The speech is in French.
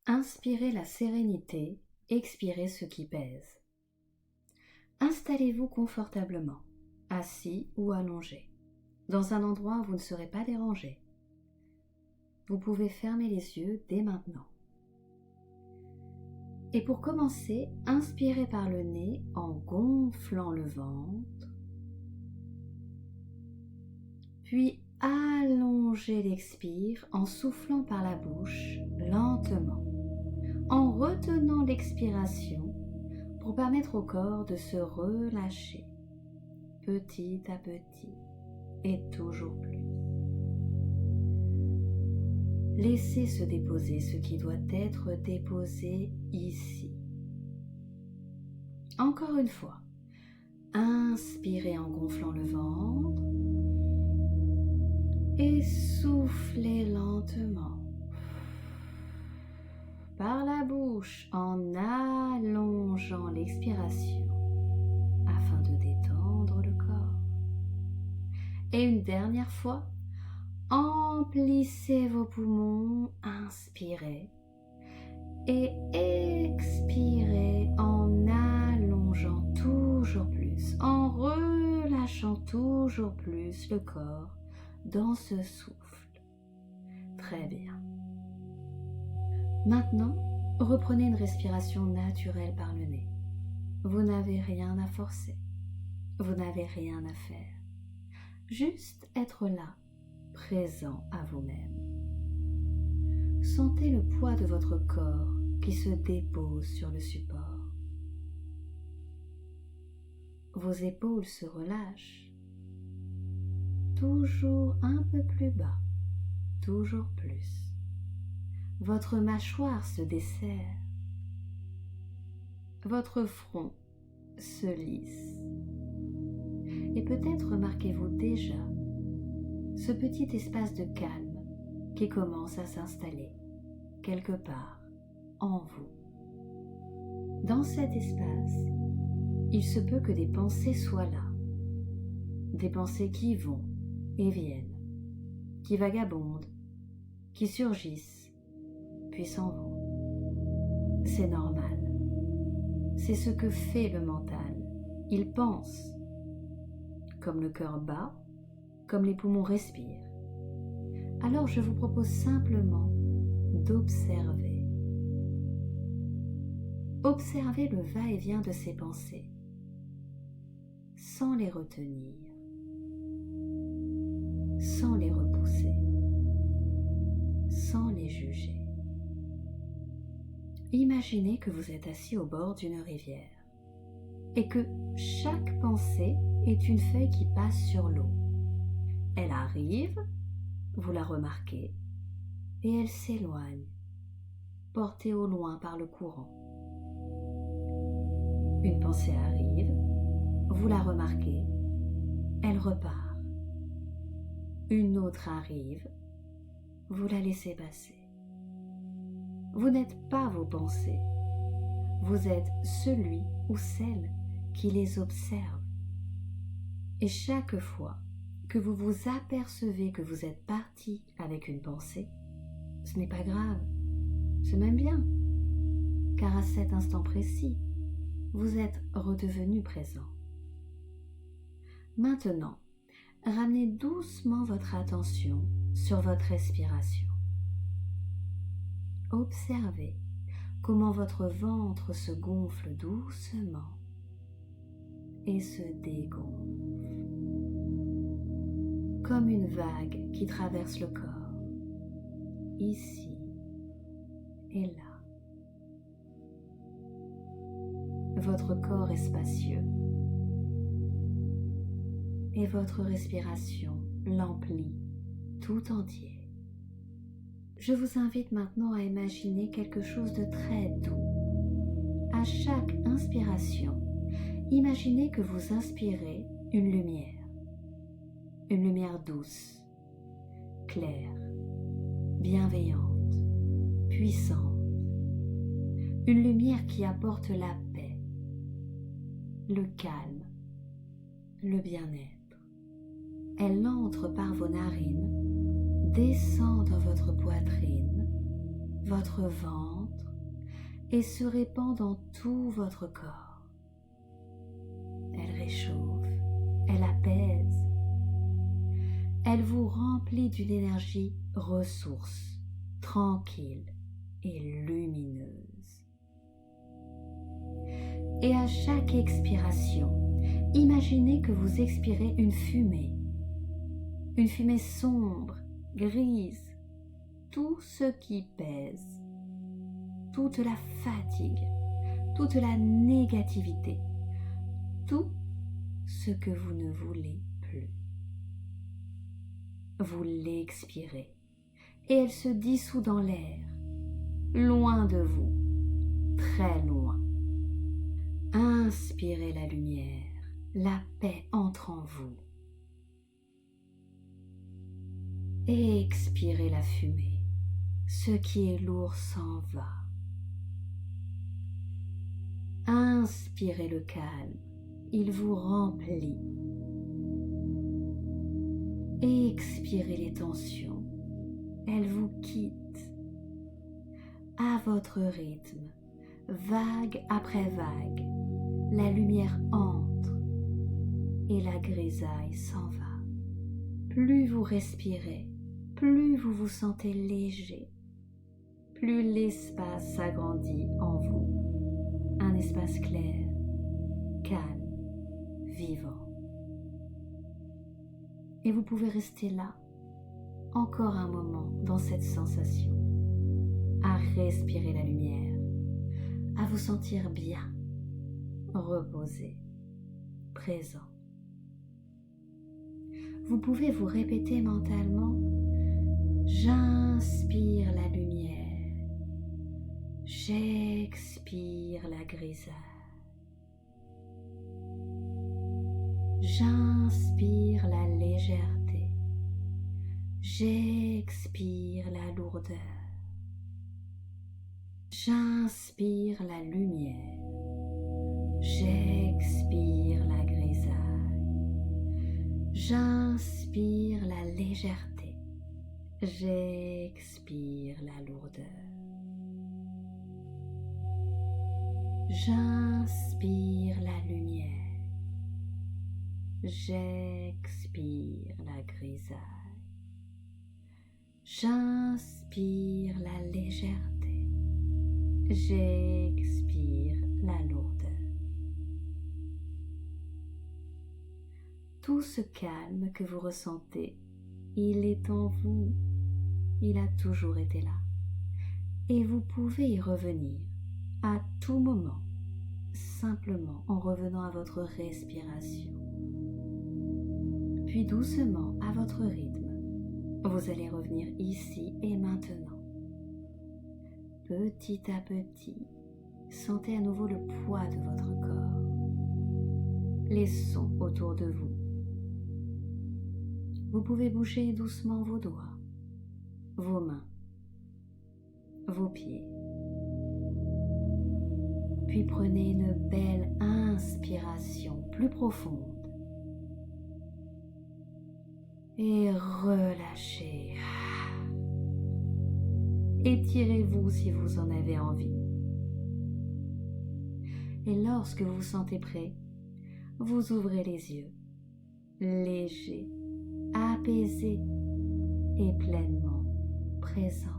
Inspirez la sérénité, expirez ce qui pèse. Installez-vous confortablement, assis ou allongé, dans un endroit où vous ne serez pas dérangé. Vous pouvez fermer les yeux dès maintenant. Et pour commencer, inspirez par le nez en gonflant le ventre, puis allongez l'expire en soufflant par la bouche lentement, en retenant l'expiration pour permettre au corps de se relâcher petit à petit et toujours plus. Laissez se déposer ce qui doit être déposé ici. Encore une fois, inspirez en gonflant le ventre et soufflez lentement par la bouche en allongeant l'expiration afin de détendre le corps. Et une dernière fois, emplissez vos poumons, inspirez et expirez en allongeant toujours plus, en relâchant toujours plus le corps dans ce souffle. Très bien. Maintenant, reprenez une respiration naturelle par le nez. Vous n'avez rien à forcer, vous n'avez rien à faire. Juste être là, présent à vous-même. Sentez le poids de votre corps qui se dépose sur le support. Vos épaules se relâchent, toujours un peu plus bas, toujours plus. Votre mâchoire se desserre, votre front se lisse. Et peut-être remarquez-vous déjà ce petit espace de calme qui commence à s'installer quelque part en vous. Dans cet espace, il se peut que des pensées soient là, des pensées qui vont et viennent, qui vagabondent, qui surgissent, puis s'en vont. C'est normal, c'est ce que fait le mental, il pense, comme le cœur bat, comme les poumons respirent. Alors je vous propose simplement d'observer. Observez le va-et-vient de ces pensées, sans les retenir, sans les repousser, sans les juger. Imaginez que vous êtes assis au bord d'une rivière et que chaque pensée est une feuille qui passe sur l'eau. Elle arrive, vous la remarquez, et elle s'éloigne, portée au loin par le courant. Une pensée arrive, vous la remarquez, elle repart. Une autre arrive, vous la laissez passer. Vous n'êtes pas vos pensées, vous êtes celui ou celle qui les observe. Et chaque fois que vous vous apercevez que vous êtes parti avec une pensée, ce n'est pas grave, c'est même bien, car à cet instant précis, vous êtes redevenu présent. Maintenant, ramenez doucement votre attention sur votre respiration. Observez comment votre ventre se gonfle doucement et se dégonfle, comme une vague qui traverse le corps, ici et là. Votre corps est spacieux et votre respiration l'emplit tout entier. Je vous invite maintenant à imaginer quelque chose de très doux. À chaque inspiration, imaginez que vous inspirez une lumière douce, claire, bienveillante, puissante, une lumière qui apporte la paix, le calme, le bien-être. Elle entre par vos narines, descend dans votre poitrine, votre ventre et se répand dans tout votre corps. Elle réchauffe, elle apaise, elle vous remplit d'une énergie ressource, tranquille et lumineuse. Et à chaque expiration, imaginez que vous expirez une fumée sombre, grise, tout ce qui pèse, toute la fatigue, toute la négativité, tout ce que vous ne voulez plus. Vous l'expirez et elle se dissout dans l'air, loin de vous, très loin. Inspirez la lumière, la paix entre en vous. Expirez la fumée, ce qui est lourd s'en va. Inspirez le calme, il vous remplit. Expirez les tensions, elles vous quittent. À votre rythme, vague après vague, la lumière entre et la grisaille s'en va. Plus vous respirez, plus vous vous sentez léger, plus l'espace s'agrandit en vous. Un espace clair, calme, vivant. Et vous pouvez rester là, encore un moment dans cette sensation, à respirer la lumière, à vous sentir bien, reposé, présent. Vous pouvez vous répéter mentalement: j'inspire la lumière, j'expire la grisaille. J'inspire la légèreté, j'expire la lourdeur. J'inspire la lumière, j'expire la grisaille. J'inspire la légèreté, j'expire la lourdeur. J'inspire la lumière, j'expire la grisaille. J'inspire la légèreté, j'expire la lourdeur. Tout ce calme que vous ressentez, il est en vous, il a toujours été là. Et vous pouvez y revenir à tout moment, simplement en revenant à votre respiration. Puis doucement, à votre rythme, vous allez revenir ici et maintenant. Petit à petit, sentez à nouveau le poids de votre corps, les sons autour de vous. Vous pouvez bouger doucement vos doigts, vos mains, vos pieds. Puis prenez une belle inspiration plus profonde. Et relâchez. Étirez-vous si vous en avez envie. Et lorsque vous vous sentez prêt, vous ouvrez les yeux, léger, apaisé et pleinement présent.